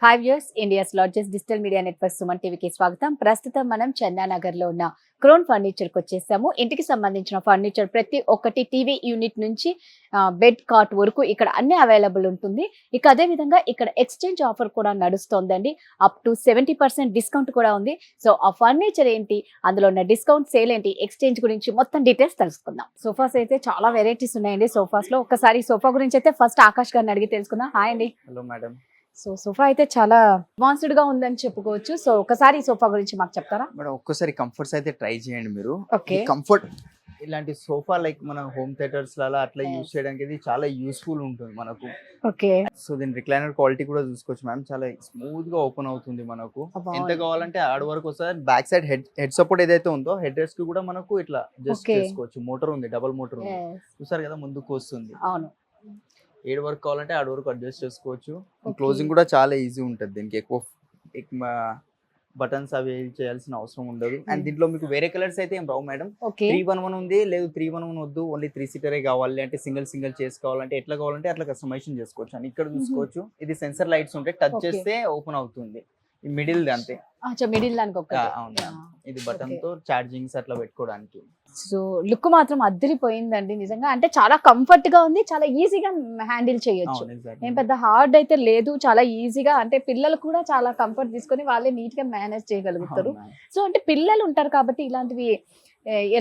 Hi viewers, India's largest digital media network Suman టీవీకి స్వాగతం. ప్రస్తుతం మనం చందానగర్ లో ఉన్న క్రోన్ ఫర్నిచర్ కి వచ్చేసాము. ఇంటికి సంబంధించిన ఫర్నిచర్ ప్రతి ఒక్కటి టీవీ యూనిట్ నుంచి బెడ్ కాట్ వరకు ఇక్కడ అన్ని అవైలబుల్ ఉంటుంది. ఇక అదే విధంగా ఇక్కడ ఎక్స్చేంజ్ ఆఫర్ కూడా నడుస్తోందండి. అప్ టు 70% డిస్కౌంట్ కూడా ఉంది. సో ఆ ఫర్నిచర్ ఏంటి, అందులో ఉన్న డిస్కౌంట్ సేల్ ఏంటి, ఎక్స్చేంజ్ గురించి మొత్తం డీటెయిల్స్ తెలుసుకుందాం. సోఫాస్ అయితే చాలా వెరైటీస్ ఉన్నాయండి. సోఫాస్ లో ఒకసారి సోఫా గురించి అయితే ఫస్ట్ ఆకాష్ గారిని అడిగి తెలుసుకుందాం. హాయ్ అండి. Hello madam. సో సోఫా అయితే చాలా అడ్వాన్స్డ్ గా ఉందని చెప్పుకోవచ్చు. సో ఒకసారి ఈ సోఫా గురించి మాకు చెప్తారా? మేడం ఒక్కసారి కంఫర్ట్స్ అయితే ట్రై చేయండి మీరు. ఓకే. కంఫర్ట్ ఇలాంటి సోఫా లైక్ మన హోమ్ థియేటర్స్ లా అట్లా యూస్ చేయడానికి ఇది చాలా యూస్ఫుల్ ఉంటుంది మనకు. ఓకే. సో దీని రిక్లైనర్ క్వాలిటీ కూడా చూసుకోవచ్చు మ్యామ్. చాలా స్మూత్ గా ఓపెన్ అవుతుంది మనకు. ఎంత కావాలంటే ఆడ వరకు వస్తుంది. బ్యాక్ సైడ్ హెడ్ సపోర్ట్ ఏదైతే ఉందో హెడ్ రెస్ట్ కి కూడా మనకు ఇట్లా జస్ట్ చేసుకోవచ్చు. మోటార్ ఉంది, డబుల్ మోటార్ ఉంది. చూసారు కదా, ముందుకు వస్తుంది. అవును. ఏడు వరకు కావాలంటే ఆడ వరకు అడ్జస్ట్ చేసుకోవచ్చు. క్లోజింగ్ కూడా చాలా ఈజీ ఉంటుంది. దీనికి ఎక్కువ బటన్స్ అవి చేయాల్సిన అవసరం ఉండదు. అండ్ దీంట్లో మీకు వేరే కలర్స్ అయితే ఏం రావు మేడం. 311 ఉంది, లేదు 311 వద్దు, ఓన్లీ 3 సీటరే కావాలి అంటే సింగిల్ చేసుకోవాలంటే ఎట్లా కావాలంటే అట్లా కస్టమైజేషన్ చేసుకోవచ్చు. అని ఇక్కడ చూసుకోవచ్చు. ఇది సెన్సర్ లైట్స్ ఉంటాయి, టచ్ చేస్తే ఓపెన్ అవుతుంది. ఈ మిడిల్ అంతే. మిడిల్ దానికి అవునా, ఇది బటన్ తో ఛార్జింగ్స్ అట్లా పెట్టుకోవడానికి. సో లుక్ మాత్రం అద్దరిపోయిందండి నిజంగా. అంటే చాలా కంఫర్ట్ గా ఉంది, చాలా ఈజీగా హ్యాండిల్ చేయొచ్చు. ఏం పెద్ద హార్డ్ అయితే లేదు, చాలా ఈజీగా. అంటే పిల్లలు కూడా చాలా కంఫర్ట్ తీసుకొని వాళ్ళే నీట్ గా మేనేజ్ చేయగలుగుతారు. సో అంటే పిల్లలు ఉంటారు కాబట్టి ఇలాంటివి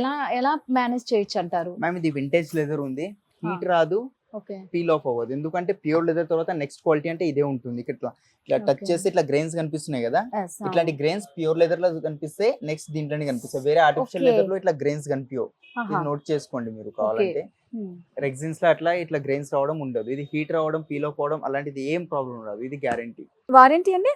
ఎలా ఎలా మేనేజ్ చేయొచ్చు అంటారు? మ్యామ్ ఇది వింటేజ్ లెదర్ ఉంది, హీట్ రాదు, పీల్ ఆఫ్ అవ్వదు. ఎందుకంటే ప్యూర్ లెదర్ తర్వాత నెక్స్ట్ క్వాలిటీ అంటే ఇదే ఉంటుంది. ఇట్లా టచ్ చేస్తే ఇట్లా గ్రెయిన్స్ కనిపిస్తున్నాయి కదా, ఇట్లాంటి గ్రెయిన్స్ ప్యూర్ లెదర్ లో కనిపిస్తే నెక్స్ట్ దీంట్లోనే కనిపిస్తాయి. వేరే ఆర్టిఫిషియల్ లెదర్ లో ఇట్లా గ్రెయిన్స్ కనిపించవు. ఇది నోట్ చేసుకోండి మీరు కావాలంటే. రెగ్జిన్స్ లో అట్లా ఇట్లా గ్రెయిన్స్ రావడం ఉండదు. ఇది హీట్ రావడం, పీల్ ఆఫ్ అవడం అలాంటిది ఏం ప్రాబ్లం రాదు. ఇది గ్యారంటీ. వారంటీ అండి?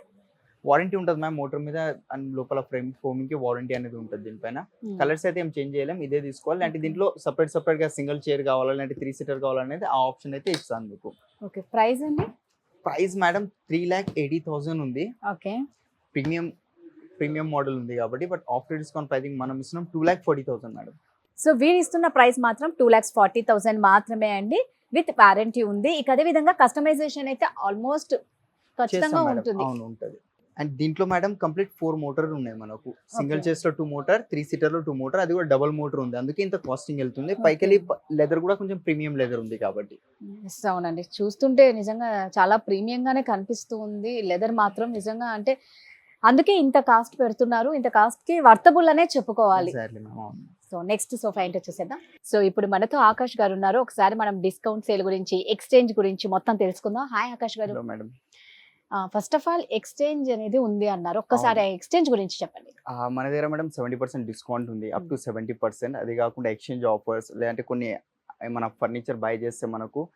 వారంటీ ఉంటుంది మ్యామ్. మోటార్ మీద అండ్ లోపల ఫ్రేమ్ ఫోమింగ్ కి వారంటీ అనేది ఉంటుంది. దీనిపైన కలర్స్ అయితే ఏం చేంజ్ చేయలేం, ఇదే తీసుకోవాలి. అంటే దీంట్లో సపరేట్ గా సింగిల్ చైర్ కావాలంటే 3 సీటర్ కావాలనేది ఆ ఆప్షన్ అయితే ఇస్తాను మీకు. ఓకే. ప్రైస్ అండి? ప్రైస్ మేడం 3,80,000 ఉంది. ఓకే. ప్రీమియం మోడల్ ఉంది కాబట్టి, బట్ ఆఫ్టర్ డిస్కౌంట్ ప్రైసింగ్ మనం ఇస్తున్నాం 2,40,000 మేడం. సో వీరు ఇస్తున్న ప్రైస్ మాత్రం 2,40,000 మాత్రమే అండి, విత్ వారంటీ ఉంది. ఇక అదే విధంగా కస్టమైజేషన్ అయితే ఆల్మోస్ట్ ఖచ్చితంగా ఉంటుంది. అవును, ఉంటుంది. అండ్ దీంట్లో మేడం కంప్లీట్ 4 మోటార్ ఉన్నాయి మనకు. సింగిల్ చైర్స్ లో 2 మోటార్, 3 సీటర్ లో 2 మోటార్, అది కూడా డబుల్ మోటార్ ఉంది. అందుకే ఇంత కాస్టింగ్ వెళ్తుంది. పైకి లెదర్ కూడా కొంచెం ప్రీమియం లెదర్ ఉంది కాబట్టి. అవునండి, చూస్తుంటే నిజంగా చాలా ప్రీమియం గానే కనిపిస్తూ ఉంది. లెదర్ మాత్రం నిజంగా అంటే అందుకే ఇంత కాస్ట్ పెడుతున్నారు. ఇంత కాస్ట్ కి వర్తబుల్ అనే చెప్పుకోవాలి. సో నెక్స్ట్ సోఫా ఏంటో చూసేద్దాం. సో ఇప్పుడు మనతో ఆకాష్ గారు ఉన్నారు. ఒకసారి మనం డిస్కౌంట్ సేల్ గురించి, ఎక్స్చేంజ్ గురించి మొత్తం తెలుసుకుందాం. హాయ్ ఆకాష్ గారు. Madam, first of all exchange అనేది ఉంది అన్నారు, ఒక్కసారి ఎక్స్చేంజ్ గురించి చెప్పండి. మన దగ్గర మేడం 70% డిస్కౌంట్ ఉంది, అప్ టు 70%. అది కాకుండా ఎక్స్చేంజ్ ఆఫర్స్, లేదంటే కొన్ని మన ఫర్నిచర్ బై చేస్తే మనకు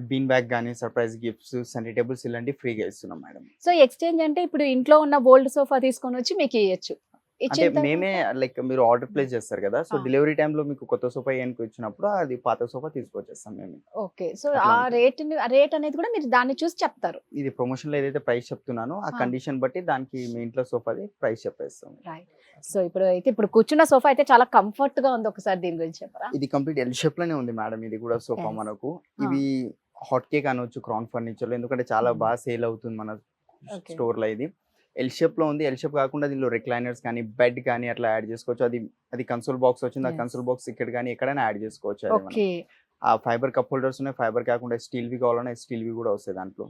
బీన్ బ్యాగ్ గానీ, సర్ప్రైజ్ గిఫ్ట్స్, సండే టేబుల్స్ ఇలాంటి ఫ్రీగా ఇస్తున్నాం మేడం. సో ఎక్స్చేంజ్ అంటే ఇప్పుడు ఇంట్లో ఉన్న ఓల్డ్ సోఫా తీసుకొని వచ్చి మీకు ఇవ్వచ్చు. అంటే మేమే లైక్ మీరు ఆర్డర్ ప్లేస్ చేస్తారు కదా, సో డెలివరీ టైమ్ లో మీకు కొత్త సోఫా ఏనికి వచ్చినప్పుడు అది పాత సోఫా తీసుకొచ్చేస్తాం మేము. ఓకే. సో ఆ రేట్ అనేది కూడా మీరు దాన్ని చూసి చెప్తారు. ఇది ప్రమోషన్ లో ఏదైతే ప్రైస్ చెప్తున్నానో ఆ కండిషన్ బట్టి దానికి మీ ఇంట్లో సోఫాది ప్రైస్ చెప్పేస్తాం. సో ఇప్పుడు కూర్చున్న సోఫా అయితే చాలా కంఫర్ట్ గా ఉంది. ఒకసారి దీని గురించి చెప్పరా? ఇది కంప్లీట్ ఎల్ షేప్ లోనే ఉంది మేడం. ఇది కూడా సోఫా మనకు ఇవి హాట్ కేక్ అనొచ్చు క్రౌన్ ఫర్నిచర్ లో, ఎందుకంటే చాలా బాగా సేల్ అవుతుంది మన స్టోర్ లో. ఇది ఎల్ షేప్ లో ఉంది. ఎల్ షేప్ కాకుండా దీనిలో రిక్లైనర్స్ కానీ, బెడ్ కానీ అట్లా యాడ్ చేసుకోవచ్చు. అది కన్సోల్ బాక్స్ వచ్చింది, ఆ కన్సోల్ బాక్స్ ఇక్కడ కానీ ఎక్కడైనా యాడ్ చేసుకోవచ్చు. ఆ ఫైబర్ కప్ హోల్డర్స్ ఉన్నాయి. ఫైబర్ కాకుండా స్టీల్ వి కావాలన్నా స్టీల్ వి కూడా వస్తాయి దాంట్లో.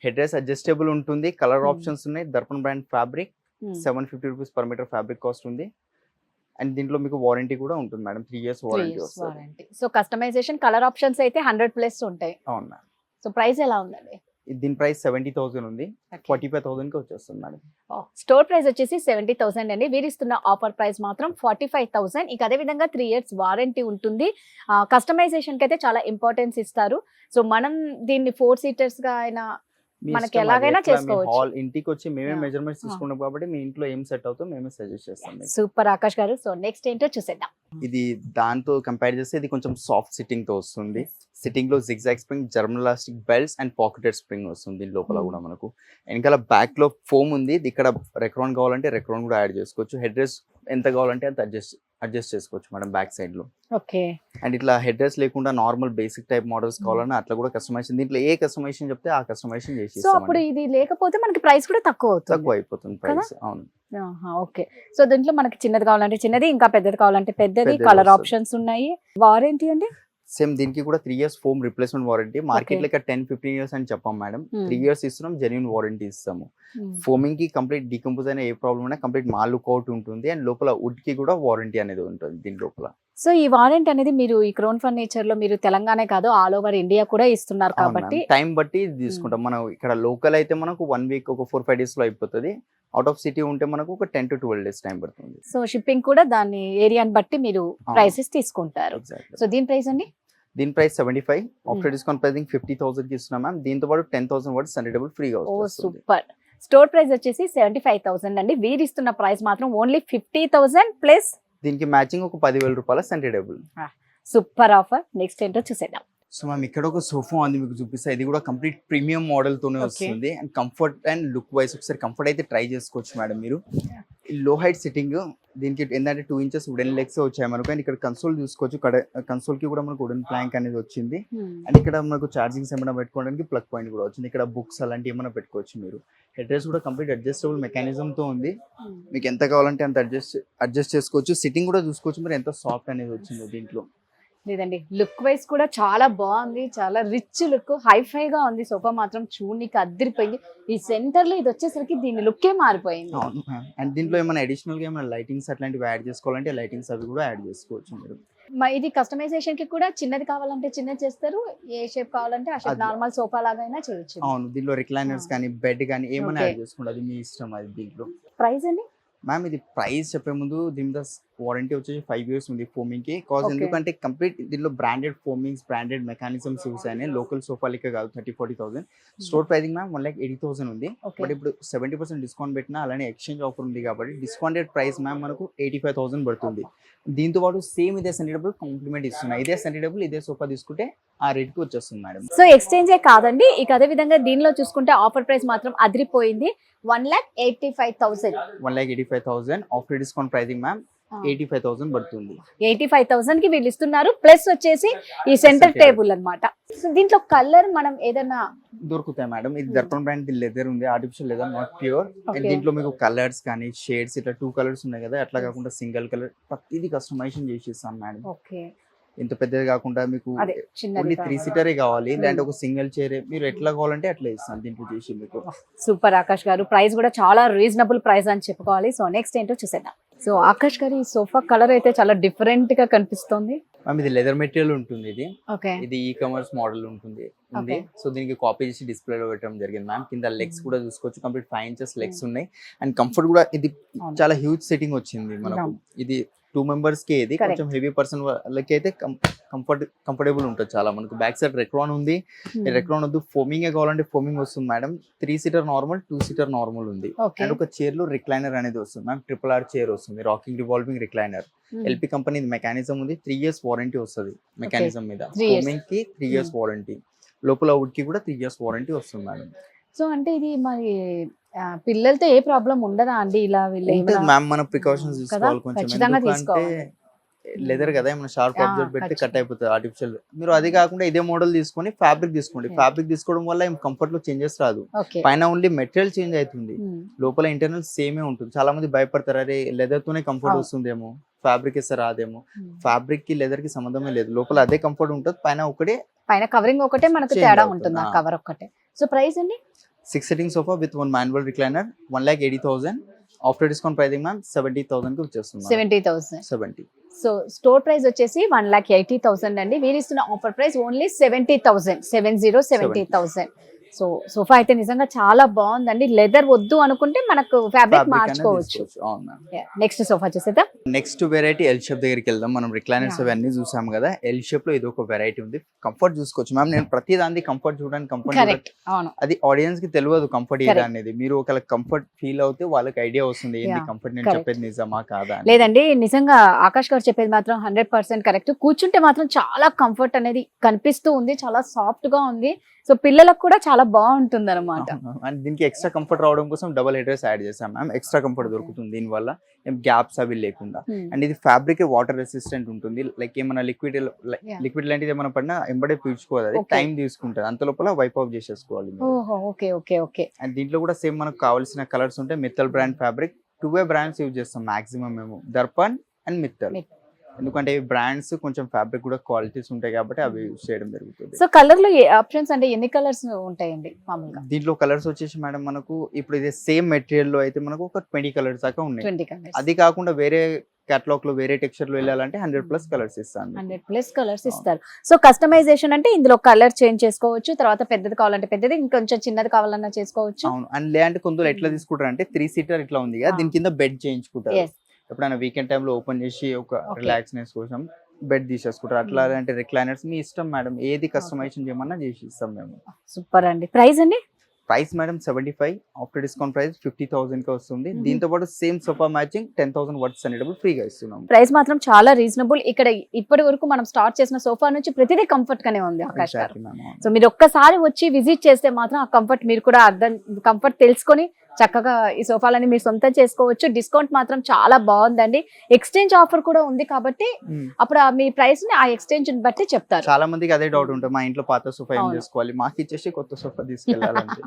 హెడ్ రెస్ట్ అడ్జస్టబుల్ ఉంటుంది. కలర్ ఆప్షన్స్ ఉన్నాయి. Darpan brand fabric, 750 rupees per metre fabric cost ఉంది. అండ్ దీంట్లో మీకు వారంటీ కూడా ఉంటుంది మేడం, 3 years వారంటీ వస్తుంది. సో కస్టమైజేషన్, కలర్ ఆప్షన్స్ అయితే 100+ ఉంటాయి. అవును మేడం. సో ప్రైస్ ఎలా ఉందండి? దీని ప్రైస్ 70,000 ఉంది, 45,000 కి వచ్చేస్తుంది మేడం. స్టోర్ ప్రైస్ వచ్చేసి 70,000 అండి. వీరు ఇస్తున్న ఆఫర్ ప్రైస్ మాత్రం 45,000. ఇక అదే విధంగా 3 years వారంటీ ఉంటుంది. కస్టమైజేషన్ కి అయితే చాలా ఇంపార్టెన్స్ ఇస్తారు. సో మనం దీన్ని 4 సీటర్స్ గా అయినా మనకి ఎలాగైనా చేసుకోవచ్చు. ఇంటికి వచ్చి మేమే మెజర్మెంట్స్ తీసుకున్నాం కాబట్టి మీ ఇంట్లో ఏం సెట్ అవుతుందో మేమే సజెస్ట్ చేస్తాం. సూపర్ ఆకాష్ గారు. సో నెక్స్ట్ ఏంటో చూసేద్దాం. ఇది దాంతో కంపేర్ చేస్తే ఇది కొంచెం సాఫ్ట్ సిట్టింగ్ తో వస్తుంది. సిట్టింగ్ లో zigzag spring, German elastic belts and pocketed spring వస్తుంది. దీని లోపల కూడా మనకు వెనకాల బ్యాక్ లో ఫోమ్ ఉంది. ఇక్కడ రెక్రాన్ కావాలంటే రెక్రాన్ కూడా యాడ్ చేసుకోవచ్చు. హెడ్ రెస్ట్ ఎంత కావాలంటే అంత అడ్జస్ట్ అడ్జస్ట్ చేసుకోవచ్చు మేడం బ్యాక్ సైడ్ లో. ఓకే. అండ్ ఇట్లా హెడ్ రెస్ట్ లేకుండా నార్మల్ బేసిక్ టైప్ మోడల్స్ కావాలన్నా అట్లా కూడా కస్టమైజేషన్, దీంట్లో ఏ కస్టమైజేషన్ చెప్తే ఆ కస్టమైజేషన్ చేసి సో అప్పుడు ఇది లేకపోతే మనకి ప్రైస్ కూడా తక్కువ అవుతుంది. తక్కువ అయిపోతుంది ప్రైస్. అవును. ఓకే. సో దీంట్లో మనకి చిన్నది కావాలంటే చిన్నది, ఇంకా పెద్దది కావాలంటే పెద్దది, పెద్దది కలర్ వస్తుంది. ఆప్షన్స్ ఉన్నాయి. వారంటీ అండి? సేమ్ దీనికి కూడా 3 years foam replacement warranty. Market లో 10-15 years అని చెప్పాం మేడం. 3 years ఇస్తున్నాం, జెన్యూన్ వారంటీ ఇస్తాము. ఫోమింగ్ కి కంప్లీట్ డీకంపోజ్ అయిన ఏ ప్రాబ్లం అయినా కంప్లీట్ మా లుక్ అవుట్ ఉంటుంది. అండ్ లోపల వుడ్ కి కూడా వారంటీ అనేది ఉంటుంది దీని లోపల. సో ఈ వారంటీ అనేది మీరు ఈ క్రోన్ ఫర్నిచర్ లో మీరు తెలంగాణ కాదు ఆల్ ఓవర్ ఇండియా కూడా ఇస్తున్నారు కాబట్టి టైం బట్టి తీసుకుంటాం. మనం ఇక్కడ లోకల్ అయితే మనకు 1 week ఒక 4-5 days లో అయిపోతుంది. అవుట్ ఆఫ్ సిటీ ఉంటే మనకు ఒక 10 to 12 days టైం పడుతుంది. సో షిప్పింగ్ కూడా దాని ఏరియాని బట్టి మీరు ప్రైసెస్ తీసుకుంటారు. సో దీని ప్రైస్ అండి? దీని ప్రైస్ 75, ఆఫ్టర్ డిస్కౌంట్ ప్రైసింగ్ 50,000 కి ఇస్తున్నాం మ్యామ్. దీంతో పాటు 10,000 వర్డ్స్ సండే డబుల్ ఫ్రీగా వస్తుంది. సూపర్. స్టోర్ ప్రైస్ వచ్చేసి 75,000 అండి. వీరు ఇస్తున్న ప్రైస్ మాత్రం ఓన్లీ 50,000 ప్లస్ దీనికి మ్యాచింగ్ ఒక 10,000 రూపాయల Sunday double. Super offer. Next ఏంటో చూసేద్దాం. సో మ్యామ్ ఇక్కడ ఒక సోఫా ఉంది మీకు చూపిస్తా. ఇది కూడా కంప్లీట్ ప్రీమియం మోడల్ తోనే వస్తుంది. And comfort and look wise ఒకసారి కంఫర్ట్ అయితే ట్రై చేసుకోవచ్చు మేడం మీరు. లో హైట్ సిట్టింగ్, దీనికి ఏంటంటే 2 inches వుడెన్ లెగ్స్ వచ్చాయి మనకు. అండ్ ఇక్కడ కన్సోల్ చూసుకోవచ్చు. కన్సోల్ కి కూడా మనకు వుడెన్ ప్లాంక్ అనేది వచ్చింది. అండ్ ఇక్కడ మనకు ఛార్జింగ్స్ ఏమైనా పెట్టుకోవడానికి ప్లగ్ పాయింట్ కూడా వచ్చింది. ఇక్కడ బుక్స్ అలాంటివి ఏమైనా పెట్టుకోవచ్చు మీరు. హెడ్ రెస్ట్ కూడా కంప్లీట్ అడ్జస్టబుల్ మెకానిజం తో ఉంది. మీకు ఎంత కావాలంటే అంత అడ్జస్ట్ చేసుకోవచ్చు. సిట్టింగ్ కూడా చూసుకోవచ్చు మీరు ఎంత సాఫ్ట్ అనేది వచ్చిందో దీంట్లో. లేదండి, లుక్ వైజ్ కూడా చాలా బాగుంది. చాలా రిచ్ లుక్, హైఫై గా ఉంది. సోఫా మాత్రం చూడనికి అద్దరిపోయింది. ఈ సెంటర్ లో ఇది వచ్చేసరికి దీని లుక్కే మారిపోయింది. అండ్ దీంట్లో ఏమైనా అడిషనల్ గా ఏమైనా లైటింగ్స్ అట్లాంటివి యాడ్ చేసుకోవాలంటే లైటింగ్స్ అవి కూడా యాడ్ చేసుకోవచ్చు మీరు. ఇది కస్టమైజేషన్ కి కూడా చిన్నది కావాలంటే చిన్నది చేస్తారు, ఏ షేప్ కావాలంటే ఆ షేప్, నార్మల్ సోఫా లాగా చేయొచ్చు. అవును, దీంట్లో రిక్లైనర్స్ కానీ బెడ్ కానీ ఏమైనా యాడ్ చేసుకోండి, అది మీ ఇష్టం. అది దీంట్లో ప్రైస్ అండి మ్యామ్, ఇది ప్రైస్ చెప్పే ముందు దీని మీద వారంటీ వచ్చేసి 5 years ఉంది ఫోమింగ్ కి. కాజ్ ఎందుకంటే కంప్లీట్ దీనిలో బ్రాండెడ్ ఫోమింగ్స్, బ్రాండెడ్ మెకానిజమ్స్ యూస్ అయినాయి. లోకల్ సోఫా లెక్క కాదు. 30-40,000 స్టోర్ ప్రైసింగ్ మ్యామ్ 1,80,000 ఉంది. బట్ ఇప్పుడు 70% డిస్కౌంట్ పెట్టినా అలానే ఎక్స్చేంజ్ ఆఫర్ ఉంది కాబట్టి డిస్కౌంటెడ్ ప్రైస్ మ్యామ్ మనకు 85,000 పడుతుంది. దీంతో పాటు సేమ్ ఇదే సెంటిడబుల్ కాంప్లిమెంట్ ఇస్తున్నాయి. ఇదే సెంటిడబుల్ ఇదే సోఫా తీసుకుంటే ఆ రేట్ కి వచ్చేస్తుంది మేడం. సో ఎక్స్చేంజే కాదండి. ఇక అదే విధంగా దీనిలో చూసుకుంటే ఆఫర్ ప్రైస్ మాత్రం అదిరిపోయింది. 1,85,000. 1,85,000 ఆఫ్టర్ డిస్కౌంట్ ప్రైసింగ్ మ్యామ్ 85,000 పడుతుంది. 85,000 కి వీళ్ళు ఇస్తున్నారు. ప్లస్ వచ్చేసి ఈ సెంటర్ టేబుల్ అన్నమాట. సో దీంట్లో కలర్ మనం ఏదైనా దొరుకుతాయి మేడం. ఇది దర్పణ్ బ్రాండ్ లెదర్ ఉంది, ఆర్టిఫిషియల్ లెదర్, నాట్ ప్యూర్. దీంట్లో మీకు కలర్స్ కానీ షేడ్స్ ఇట్లా 2 colors ఉన్నాయి కదా, అట్లా కాకుండా సింగిల్ కలర్ ప్రతిదీ కస్టమైజేషన్ చేసి ఇస్తాం మేడం. ఓకే. ఇంత పెద్దది కాకుండా మీకు ఓన్లీ 3 seater కావాలి, లేదంటే ఒక సింగిల్ చైర్ మీరు ఎట్లా కావాలంటే అట్లా ఇస్తాం దీంట్లో చేసి మీకు. సూపర్ ఆకాష్ గారు, ప్రైస్ కూడా చాలా రీజనబుల్ ప్రైస్ అని చెప్పుకోవాలి. సో నెక్స్ట్ ఏంటో చూసేద్దాం. సో ఆకాష్ గారు, ఈ సోఫా కలర్ అయితే చాలా డిఫరెంట్ గా కనిపిస్తుంది. మ్యామ్ ఇది లెదర్ మెటీరియల్ ఉంటుంది. ఓకే. ఇది ఈ-కామర్స్ మోడల్ ఉంటుంది. సో దీనికి కాపీ చేసి డిస్ప్లే లో పెట్టడం జరిగింది మ్యామ్. కింద లెగ్స్ కూడా చూసుకోవచ్చు, కంప్లీట్ 5 inches లెగ్స్ ఉన్నాయి. అండ్ కంఫర్ట్ కూడా ఇది చాలా హ్యూజ్ సెట్టింగ్ వచ్చింది మనకు. ఇది 2 members కి ఇది కొంచెం హెవీ పర్సన్ వాళ్ళకి అయితే కంఫర్టబుల్ ఉంటుంది చాలా. మనకు బ్యాక్ సైడ్ రెక్రాన్ ఉంది. రెక్రాన్ వద్దు, ఫోమింగ్ కావాలంటే ఫోమింగ్ వస్తుంది madam. 3 seater normal, 2 seater normal ఉంది. అండ్ ఒక చైర్ లో రిక్లైనర్ అనేది వస్తుంది మ్యామ్. RRR చైర్ వస్తుంది, rocking revolving recliner. LP company mechanism ఉంది. 3 years వారంటీ వస్తుంది మెకానిజం మీద. ఫోమింగ్ కి 3 years వారంటీ, లోపల వుడ్ కి కూడా 3 years వారంటీ వస్తుంది మేడం. సో అంటే ఇది మరి పిల్లలతో ఏ ప్రాబ్లం ఉండదా అండి? ఇలా మ్యామ్ మన ప్రికాషన్స్ తీసుకోవాలి కొంచెం. ఎందుకంటే లెదర్ కదా, ఏమైనా షార్ప్ ఆబ్జెక్ట్ పెడితే కట్ అయిపోతుంది ఆర్టిఫిషియల్. మీరు అది కాకుండా ఇదే మోడల్ తీసుకొని ఫ్యాబ్రిక్ తీసుకోండి. ఫ్యాబ్రిక్ తీసుకోవడం వల్ల ఏం కంఫర్ట్ లో చేంజెస్ రాదు. పైన ఓన్లీ మెటీరియల్ చేంజ్ అవుతుంది, లోపల ఇంటర్నల్ సేమే ఉంటుంది. చాలా మంది భయపడతారు, అరే లెదర్ తోనే కంఫర్ట్ వస్తుందేమో, ఫ్యాబ్రిక్ ఇస్తే రాదేమో. ఫ్యాబ్రిక్ కి లెదర్ కి సంబంధమే లేదు, లోపల అదే కంఫర్ట్ ఉంటుంది. పైన కవరింగ్ ఒకటే మనకు తేడా ఉంటుంది, కవర్ ఒక్కటే. సో ప్రైస్ అండి? 6 sitting sofa with 1 manual recliner, 1,80,000. After discount pricing ma'am 70,000 కి వచ్చేస్తుంది. 70,000. సో స్టోర్ ప్రైస్ వచ్చేసి 1,80,000 అండి. వీరు ఇస్తున్న offer price only 70,000. 70,000. So sofa అయితే నిజంగా చాలా బాగుందండి. లెదర్ వద్దు అనుకుంటే మనకు ఫ్యాబ్రిక్ మార్చుకోవచ్చు. నెక్స్ట్ సోఫా చూసేద్దాం. నెక్స్ట్ వెరైటీ ఎల్ షేప్ దగ్గరికి వెళ్దాం. మనం రిక్లైనర్స్ అవన్నీ చూసాం కదా, ఎల్ షేప్ లో ఇది ఒక వెరైటీ ఉంది. కంఫర్ట్ చూసుకోవచ్చు మ్యామ్. నేను ప్రతి దాన్ని కంఫర్ట్ చూడడానికి కంఫర్ట్, అది ఆడియన్స్ కి తెలియదు కంఫర్ట్ ఏదా అనేది. మీరు ఒకవేళ కంఫర్ట్ ఫీల్ అవుతే వాళ్ళకి ఐడియా వస్తుంది ఏంటి కంఫర్ట్, నేను చెప్పేది నిజమా కాదా. లేదండి, నిజంగా ఆకాష్ గారు చెప్పేది మాత్రం 100% కరెక్ట్. కూర్చుంటే మాత్రం చాలా కంఫర్ట్ అనేది కనిపిస్తూ ఉంది, చాలా సాఫ్ట్ గా ఉంది. సో పిల్లలకు కూడా చాలా బాగుంటుంది అనమాట. అండ్ దీనికి ఎక్స్ట్రా కంఫర్ట్ రావడం కోసం డబుల్ హెడ్ రెస్ట్ యాడ్ చేసాం మ్యామ్. ఎక్స్ట్రా కంఫర్ట్ దొరుకుతుంది దీని వల్ల, ఏం గ్యాప్స్ అవి లేకుండా. అండ్ ఇది ఫ్యాబ్రిక్ వాటర్ రెసిస్టెంట్ ఉంటుంది. లైక్ ఏమైనా లిక్విడ్ లాంటిది ఏమైనా పడినా ఎంబడే పీల్చుకోదు, అది టైం తీసుకుంటుంది. అంత లోపల వైప్ ఆఫ్ చేసేసుకోవాలి. అండ్ దీంట్లో కూడా సేమ్ మనకు కావాల్సిన కలర్స్ ఉంటాయి. Mittal brand fabric 2 brands use చేస్తాం మాక్సిమం మేము, దర్పణ్ అండ్ మిత్తల్. ఎందుకంటే ఈ బ్రాండ్స్ కొంచెం ఫ్యాబ్రిక్ కూడా క్వాలిటీస్ ఉంటాయి కాబట్టి అవి యూజ్ చేయడం జరుగుతుంది. సో కలర్ లో ఆప్షన్స్ అంటే ఎన్ని కలర్స్ ఉంటాయండి మామూలుగా? దీంట్లో కలర్స్ వచ్చేసి మేడం మనకు ఇప్పుడు ఇది సేమ్ మెటీరియల్ లో అయితే మనకు ఒక 20 కలర్స్ దాకా ఉన్నాయి. 20 కలర్స్. అది కాకుండా వేరే కేటలాగ్ లో వేరే టెక్స్చర్ లో వెళ్ళాలంటే 100+ కలర్స్ ఇస్తాను. 100+ కలర్స్ ఇస్తారు. సో కస్టమైజేషన్ అంటే ఇందులో కలర్ చేంజ్ చేసుకోవచ్చు, తర్వాత పెద్దది కావాలంటే పెద్దది, ఇంకొంచెం చిన్నది కావాలన్నా చేసుకోవచ్చు. అవును. అండ్ లేదంటే కొందరు ఎట్లా తీసుకుంటారు అంటే 3 సీటర్ ఇట్లా ఉంది కదా, దీని కింద బెడ్ చేయించుకుంటారు. ఎప్పుడైనా వీకెండ్ టైంలో ఓపెన్ చేసి ఒక రిలాక్స్నెస్ కోసం బెడ్ తీసేసుకుంటారు. అట్లా అంటే రిక్లైనర్స్ మీ ఇష్టం మేడం, ఏది కస్టమైజేషన్ చేయమన్నా చేసి ఇస్తాం మేము. సూపర్ అండి. ప్రైస్ అండి? Price madam 75, after discount price 50,000 కి వస్తుంది. దీంతో పాటు సేమ్ సోఫా మ్యాచింగ్ 10,000 వర్డ్స్ అనేటప్పుడు ఫ్రీగా ఇస్తున్నాం. ప్రైస్ మాత్రం చాలా రీజనబుల్. ఇక్కడ ఇప్పటి వరకు మనం స్టార్ట్ చేసిన సోఫా నుంచి ప్రతిదీ కంఫర్ట్ గానే ఉంది ఆకాష్ గారు. సో మీరు ఒక్కసారి వచ్చి విజిట్ చేస్తే మాత్రం ఆ కంఫర్ట్ మీరు కూడా కంఫర్ట్ తెలుసుకొని చక్కగా ఈ సోఫాలని మీరు సొంతం చేసుకోవచ్చు. డిస్కౌంట్ మాత్రం చాలా బాగుందండి. ఎక్స్చేంజ్ ఆఫర్ కూడా ఉంది కాబట్టి అప్పుడు మీ ప్రైస్ ని ఆ ఎక్స్చేంజ్ బట్టి చెప్తారు. చాలా మందికి అదే డౌట్ ఉంటుంది, మా ఇంట్లో పాత సోఫా ఏం చేసుకోవాలి, మాకు ఇచ్చేసి కొత్త సోఫా తీసుకెళ్ళాలంటే.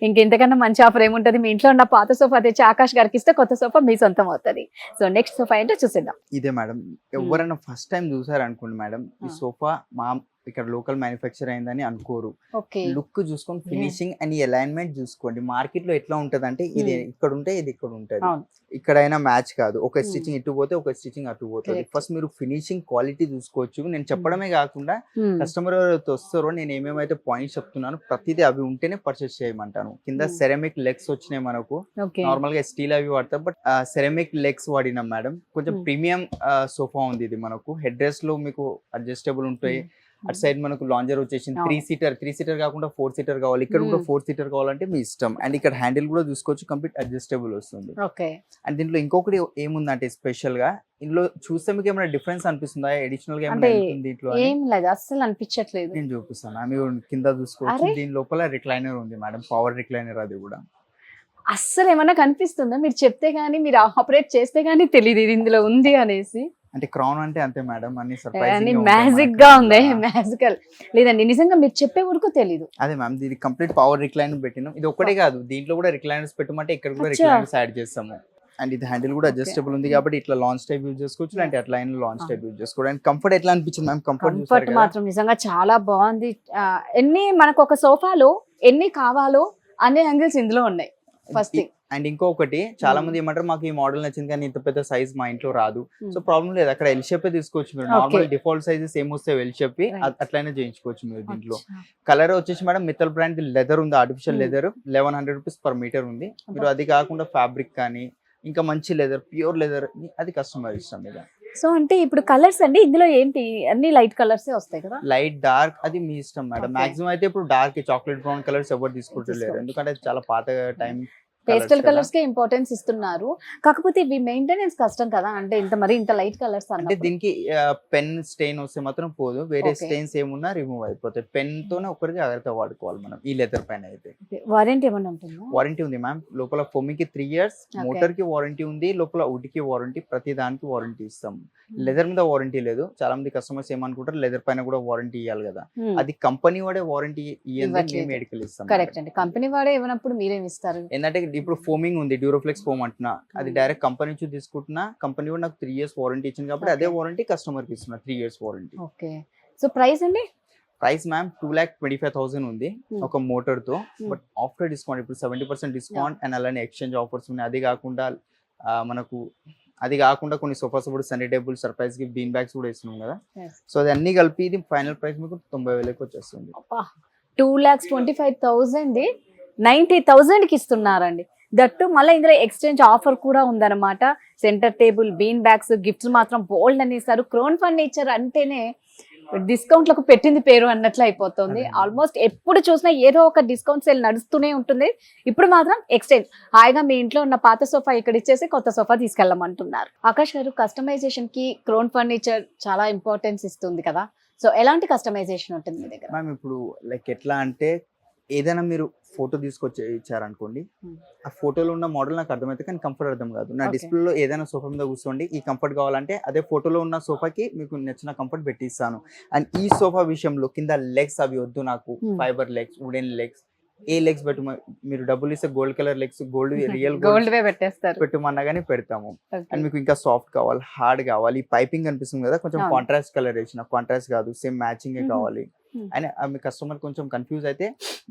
ఇంకెంతకన్నా మంచి ఆఫర్ ఏముంటది? మీ ఇంట్లో ఉన్న పాత సోఫా తెచ్చి ఆకాష్ గారికి ఇస్తే కొత్త సోఫా మీ సొంతం అవుతుంది. సో నెక్స్ట్ సోఫా ఏంటో చూసేద్దాం. ఇదే మేడం, ఎవరైనా ఫస్ట్ టైం చూసారు అనుకోండి మేడం, ఈ సోఫా మా ఇక్కడ లోకల్ మ్యానుఫ్యాక్చర్ అయిందని అనుకోరు. లుక్ చూసుకొని ఫినిషింగ్ అండ్ అలైన్మెంట్ చూసుకోండి. మార్కెట్ లో ఎట్లా ఉంటది అంటే ఇది ఇక్కడ ఉంటే ఇది ఇక్కడ ఉంటది, ఇక్కడైనా మ్యాచ్ కాదు. ఒక స్టిచింగ్ ఇటు పోతే ఒక స్టిచింగ్ అటు పోతుంది. ఫస్ట్ మీరు ఫినిషింగ్ క్వాలిటీ చూసుకోవచ్చు. నేను చెప్పడమే కాకుండా కస్టమర్ ఎవరైతే వస్తారో నేను ఏమేమైతే పాయింట్స్ చెప్తున్నాను ప్రతిదీ అవి ఉంటేనే పర్చేస్ చేయమంటాను. కింద సెరామిక్ లెగ్స్ వచ్చినాయి మనకు, నార్మల్ గా స్టీల్ అవి వాడతాం, బట్ సెరామిక్ లెగ్స్ వాడినాం మేడం. కొంచెం ప్రీమియం సోఫా ఉంది ఇది. మనకు హెడ్ రెస్ట్ లో మీకు అడ్జస్టబుల్ ఉంటాయి. అటు సైడ్ మనకు లాంజర్ వచ్చేసింది. 3 సీటర్ కాకుండా 4 సీటర్ కావాలి, ఇక్కడ కూడా 4 సీటర్ కావాలంటే మీ ఇష్టం. అండ్ ఇక్కడ హ్యాండిల్ కూడా చూసుకోవచ్చు, కంప్లీట్ అడ్జస్టబుల్ వస్తుంది. అండ్ దీంట్లో ఇంకొకటి ఏముందంటే స్పెషల్ గా, ఇందులో చూస్తే మీకు ఏమైనా డిఫరెన్స్ అనిపిస్తుందా? అడిషనల్ గా ఏమైనా దీంట్లో? ఏం లేదు, అస్సలు అనిపించట్లేదు. నేను చూపిస్తాను, మీరు కింద చూసుకోవచ్చు. దీని లోపల రిక్లైనర్ ఉంది మేడం, పవర్ రిక్లైనర్. అది కూడా అస్సలు ఏమన్నా కనిపిస్తుందా? మీరు చెప్తే గానీ, మీరు ఆపరేట్ చేస్తే గానీ తెలియదు ఇది ఇందులో ఉంది అనేసి. అంటే క్రౌన్ అంటే అంతే మేడం, అన్ని సర్ప్రైజింగ్ మ్యాజిక్ గా ఉంది. మ్యాజికల్ లేదండి, నిజంగా మీరు చెప్పే వరకు తెలీదు. అదే మ్యామ్, ఇది కంప్లీట్ పవర్ రిక్లైనర్ పెట్టినాం. ఇది ఒకటే కాదు, దీంట్లో కూడా రిక్లైనర్స్ పెట్టమంటే ఇక్కడ కూడా రిక్లైనర్స్ యాడ్ చేస్తాము. అండ్ ఇది హ్యాండిల్ కూడా అడ్జస్టబుల్ ఉంది కాబట్టి ఇట్లా లాంచ్ టైప్ యూజ్ చేసుకోవచ్చు, అంటే అట్లా లాంచ్ టైప్ యూజ్ చేసుకోవచ్చు. అండ్ కంఫర్ట్ ఎట్లా అనిపించింది మ్యామ్? కంఫర్ట్ మాత్రం నిజంగా చాలా బాగుంది. ఎన్ని మనకు ఒక సోఫాలో ఎన్ని కావాలో అన్ని యాంగిల్స్ ఇందులో ఉన్నాయి. First thing. అండ్ ఇంకొకటి, చాలా మంది ఏమంటారు మాకు ఈ మోడల్ నచ్చింది కానీ ఇంత పెద్ద సైజ్ మా ఇంట్లో రాదు. సో ప్రాబ్లం లేదు, అక్కడ ఎల్ షేప్ తీసుకోవచ్చు మీరు. నార్మల్ డిఫాల్ట్ సైజెస్ ఏమొస్తాయి ఎల్ షేప్, అట్లయినా చేయించుకోవచ్చు మీరు. దీంట్లో కలర్ వచ్చేసి మేడం మిత్తల్ బ్రాండ్ లెదర్ ఉంది, artificial leather. 1100 rupees per metre ఉంది. మీరు అది కాకుండా ఫ్యాబ్రిక్ కానీ ఇంకా మంచి లెదర్, ప్యూర్ లెదర్, అది కస్టమర్ ఇష్టం మీద. సో అంటే ఇప్పుడు కలర్స్ అండి ఇందులో ఏంటి? అన్ని లైట్ కలర్స్ వస్తాయి కదా? లైట్ డార్క్ అది మీ ఇష్టం మేడం. మాక్సిమం అయితే ఇప్పుడు డార్క్ చాక్లెట్ బ్రౌన్ కలర్స్ ఎవరు తీసుకుంటలేరు, ఎందుకంటే చాలా పాత టైం పేస్టల్ కలర్స్ కే ఇంపార్టెన్స్ ఇస్తున్నారు. కాకపోతే ఇవి మెయింటెనెన్స్ కష్టం కదా, అంటే ఇంత లైట్ కలర్స్ అంటే దీనికి పెన్ స్టెయిన్ వస్తే మాత్రం పోదు, వేరే స్టెయిన్స్ ఏమున్నా రిమూవ్ అయిపోతాయి. పెన్ తోనే ఒకటి జాగ్రత్త వాడుకోవాలి మనం. ఈ లెదర్ పెన్ అయితే వారంటీ ఏమన్నా ఉంటుందా? వారంటీ ఉంది మ్యామ్. లోపల ఫోమింగ్ కి 3 years, మోటార్ కి వారంటీ ఉంది, లోపల వుడ్ కి వారంటీ, ప్రతి దానికి వారంటీ ఇస్తాం. లెదర్ మీద వారంటీ లేదు. చాలా మంది కస్టమర్స్ ఏమనుకుంటారు లెదర్ పైన కూడా వారంటీ ఇవ్వాలి కదా, అది కంపెనీ వాడే వారంటీ ఇవ్వండి, మెడికల్ ఇస్తాం. కరెక్ట్ అండి, కంపెనీ వాడే ఇవ్వనప్పుడు మీరేం ఇస్తారు? ఏంటంటే ఇప్పుడు ఫోమింగ్ ఉంది, డ్యూరోఫ్లెక్స్ ఫోమ్ అంటున్నా, అది డైరెక్ట్ కంపెనీ నుంచి తీసుకుంటున్నా. కంపెనీ కూడా నాకు 3 years వారంటీ ఇచ్చింది కాబట్టి అదే వారంటీ కస్టమర్ కి ఇస్తున్నా, 3 years warranty. Okay. So price అండి? ప్రైస్ మ్యామ్ 2,25,000 ఉంది ఒక మోటార్ తో. బట్ ఆఫ్టర్ డిస్కౌంట్ ఇప్పుడు 70% డిస్కౌంట్ అండ్ అలానే ఎక్స్చేంజ్ ఆఫర్స్ ఉన్నాయి. అది కాకుండా కొన్ని సోఫాస్ కూడా సన్నీ టేబుల్ సర్ప్రైజ్ కి బీన్ బ్యాగ్స్ కూడా ఇస్తున్నాం కదా. సో అది అన్ని కలిపి ఇది ఫైనల్ ప్రైస్ మీకు 90,000 వచ్చేస్తుంది. 2,25,000 90,000 కి ఇస్తున్నారండి. దట్టు మళ్ళీ ఇందులో ఎక్స్చేంజ్ ఆఫర్ కూడా ఉందన్నమాట. Centre table, been bags, gifts మాత్రం బోల్డ్ అని ఇస్తారు. క్రోన్ ఫర్నిచర్ అంటేనే డిస్కౌంట్లకు పెట్టింది పేరు అన్నట్లు అయిపోతుంది. ఆల్మోస్ట్ ఎప్పుడు చూసినా ఏదో ఒక డిస్కౌంట్ సేల్ నడుస్తూనే ఉంటుంది. ఇప్పుడు మాత్రం ఎక్స్చేంజ్, హాయిగా మీ ఇంట్లో ఉన్న పాత సోఫా ఇక్కడ ఇచ్చేసి కొత్త సోఫా తీసుకెళ్ళమంటున్నారు. ఆకాష్ గారు, కస్టమైజేషన్ కి క్రోన్ ఫర్నిచర్ చాలా ఇంపార్టెన్స్ ఇస్తుంది కదా, సో ఎలాంటి కస్టమైజేషన్ ఉంటుంది మీ దగ్గర? మ్యామ్ ఇప్పుడు లైక్ ఎట్లా అంటే ఏదైనా మీరు ఫోటో తీసుకొచ్చి ఇచ్చారనుకోండి, ఆ ఫోటోలో ఉన్న మోడల్ నాకు అర్థమైతే కానీ కంఫర్ట్ అర్థం కాదు. నా Okay. డిస్ప్లేలో ఏదైనా సోఫా మీద కూర్చోండి, ఈ కంఫర్ట్ కావాలంటే అదే ఫోటోలో ఉన్న సోఫాకి మీకు నచ్చిన కంఫర్ట్ పెట్టిస్తాను. అండ్ ఈ సోఫా విషయంలో కింద లెగ్స్ అవి వద్దు నాకు, ఫైబర్ లెగ్స్, వుడెన్ లెగ్స్, ఏ లెగ్స్ మీరు డబ్బులు ఇస్తే gold colour legs, gold real gold వే పెట్టేస్తారు. పెట్టమన్నా కానీ పెడతాము. Okay. అండ్ మీకు ఇంకా సాఫ్ట్ కావాలి, హార్డ్ కావాలి, పైపింగ్ కనిపిస్తుంది కదా కొంచెం అవును. కాంట్రాస్ట్ కలర్ వేసిన, కాంట్రాస్ట్ కాదు సేమ్ మ్యాచింగ్ కావాలి Mhm. అని మీ కస్టమర్ కొంచెం కన్ఫ్యూజ్ అయితే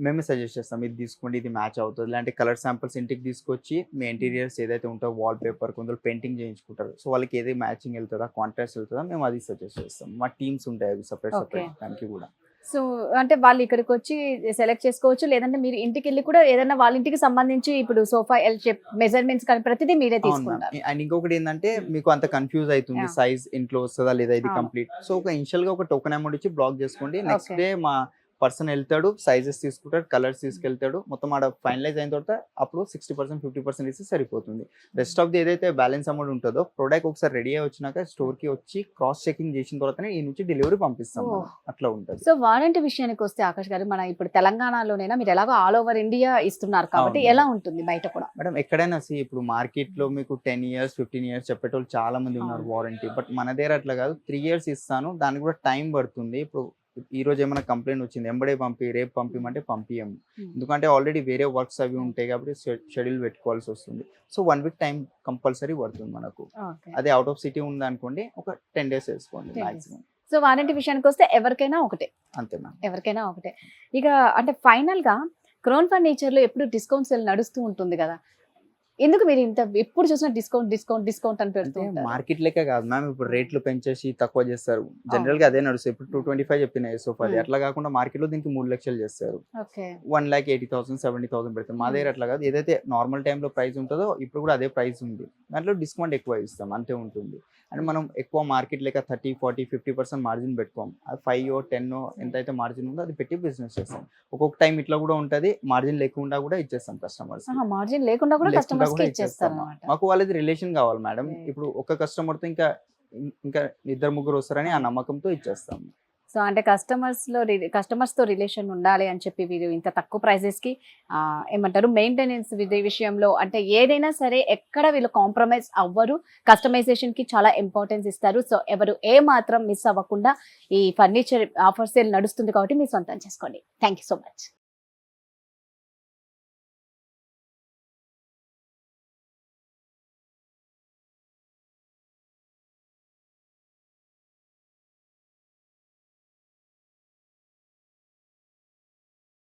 మేమే సజెస్ట్ చేస్తాం, ఇది తీసుకోండి ఇది మ్యాచ్ అవుతుంది. ఇలాంటి కలర్ శాంపిల్స్ ఇంటికి తీసుకొచ్చి మీ ఇంటీరియర్స్ ఏదైతే ఉంటుందో వాల్ పేపర్ కొందరు పెయింటింగ్ చేయించుకుంటారు, సో వాళ్ళకి ఏది మ్యాచింగ్ వెళ్తుందా కాంట్రాస్ట్ వెళ్తుందా మేము అది సజెస్ట్ చేస్తాం. మా టీమ్స్ ఉంటాయి అవి సపరేట్ Okay. దానికి కూడా. సో అంటే వాళ్ళు ఇక్కడికి వచ్చి సెలెక్ట్ చేసుకోవచ్చు, లేదంటే మీరు ఇంటికి వెళ్ళి కూడా ఏదైనా వాళ్ళ ఇంటికి సంబంధించి ఇప్పుడు సోఫా ఎల్ షేప్ మెజర్మెంట్స్ కానీ ప్రతిదీ మీరే తీసుకుంటారు. అండ్ ఇంకొకటి ఏంటంటే మీకు అంత కన్ఫ్యూజ్ అవుతుంది Yeah. సైజ్ ఇంట్లో వస్తుందా లేదా ఇది అవును. కంప్లీట్, సో ఒక ఇనిషియల్ గా ఒక టోకెన్ అమౌంట్ ఇచ్చి బ్లాక్ చేసుకోండి. Next Okay. డే మా పర్సన్ వెళ్తాడు, సైజెస్ తీసుకుంటాడు, కలర్స్ తీసుకెళ్తాడు, మొత్తం ఆడ ఫైనలైజ్ అయిన తర్వాత అప్పుడు 60% 50% ఇస్తే సరిపోతుంది. రెస్ట్ ఆఫ్ ది ఏదైతే బ్యాలెన్స్ అమౌంట్ ఉంటుందో ప్రొడక్ట్ ఒకసారి రెడీ అయి వచ్చినాక స్టోర్ కి వచ్చి క్రాస్ చెకింగ్ చేసిన తర్వాతనే ఈ నుంచి డెలివరీ పంపిస్తాం Oh. మనం. అట్లా ఉంటుంది. సో వారంటీ విషయానికి వస్తే ఆకాష్ గారు, మన ఇప్పుడు తెలంగాణలోనైనా మీరు ఎలాగో ఆల్ ఓవర్ ఇండియా ఇస్తున్నారు కాబట్టి అవును. ఎలా ఉంటుంది బయట కూడా? మేడం ఎక్కడైనా ఇప్పుడు మార్కెట్ లో మీకు 10 years 15 years చెప్పేటోళ్ళు చాలా మంది ఉన్నారు అవును. వారంటీ, బట్ మన దగ్గర అట్లా కాదు, 3 years ఇస్తాను, దానికి కూడా టైం పడుతుంది. ఇప్పుడు ఈ రోజు ఏమైనా కంప్లైంట్ వచ్చింది ఎంబడే పంపి రేపు పంపిమంటే పంపియము, ఎందుకంటే ఆల్రెడీ వేరే వర్క్స్ అవి ఉంటాయి కాబట్టి షెడ్యూల్ పెట్టుకోవాల్సి వస్తుంది. సో 1 week టైం కంపల్సరీ పడుతుంది మనకు. Okay. అదే అవుట్ ఆఫ్ సిటీ ఉంది అనుకోండి ఒక 10 days వేసుకోండి 10 days. మాక్సిమం. సో వారంటీ విషయానికి వస్తే ఎవరికైనా ఒకటే, అంతే మ్యామ్. ఎవరికైనా ఒకటే. ఇక అంటే ఫైనల్ గా క్రోన్ ఫర్నిచర్ లో ఎప్పుడు డిస్కౌంట్ సేల్ నడుస్తూ ఉంటుంది కదా, ఎందుకు మీరు ఇంత ఎప్పుడు చూసినా డిస్కౌంట్ డిస్కౌంట్ డిస్కౌంట్ అని పెడుతూ అంటే ఉంటారు? మార్కెట్ లెక్క కాదు మ్యామ్, ఇప్పుడు రేట్లు పెంచేసి తక్కువ చేస్తారు. జనరల్ గా అదే నడుస్తుంది. ఇప్పుడు 225 చెప్పిన సోఫాది, Hmm. అట్లా కాకుండా మార్కెట్ లో దీనికి 3 లక్షలు చేస్తారు. ఓకే. 1,80,000 70,000 పెడతాం. మా దగ్గర అట్లా కాదు, ఏదైతే నార్మల్ టైంలో ప్రైస్ ఉంటుందో ఇప్పుడు కూడా అదే ప్రైస్ ఉంది, దాంట్లో డిస్కౌంట్ ఎక్కువ ఇస్తాం అంతే ఉంటుంది. అండ్ మనం ఎక్కువ మార్కెట్ లెక్క 30 40 50% మార్జిన్ పెట్టుకోం, అది 5 10 ఎంత అయితే మార్జిన్ ఉందో అది పెట్టి బిజినెస్ చేస్తాం. ఒక్కొక్క టైం ఇట్లా కూడా ఉంటది, మార్జిన్ లేకుండా కూడా ఇచ్చేస్తాం కస్టమర్స్. మార్జిన్ లేకుండా కూడా కస్టమర్స్ కి ఇచ్చేస్తారు అన్నమాట. మాకు వాళ్ళది రిలేషన్ కావాలి మేడం. Okay. ఇప్పుడు ఒక కస్టమర్ తో ఇంకా 2-3 వస్తారని ఆ నమ్మకంతో ఇచ్చేస్తాం. సో అంటే కస్టమర్స్ తో రిలేషన్ ఉండాలి అని చెప్పి వీరు ఇంత తక్కువ ప్రైజెస్ కి ఏమంటారు మెయింటెనెన్స్ విషయంలో అంటే ఏదైనా సరే ఎక్కడ వీళ్ళు కాంప్రమైజ్ అవ్వరు, కస్టమైజేషన్ కి చాలా ఇంపార్టెన్స్ ఇస్తారు. సో ఎవరు ఏ మాత్రం మిస్ అవ్వకుండా ఈ ఫర్నిచర్ ఆఫర్ సేల్ నడుస్తుంది కాబట్టి మీరు సొంతం చేసుకోండి. Thank you so much.